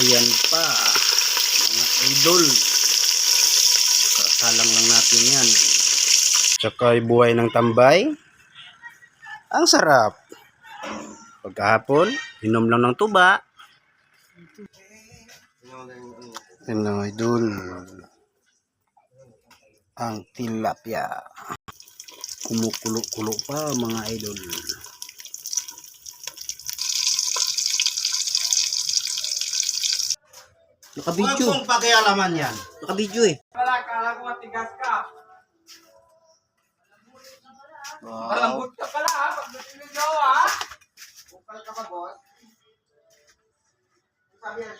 Ayan pa, mga idol. Sasalang lang natin yan. Tsaka buhay ng tambay. Ang sarap. Pagkahapon, inom lang ng tuba. Yan lang idol. Ang tilapia. Kumukulo-kulo pa mga idol. Nakabidyo. Huwag mong pakialaman yan. Nakabidyo eh. Kala ko matigas ka. Wow. Malambot ka pala ha. Pagdating ng jowa ha. Bukal ka ba boss? Sabi yan.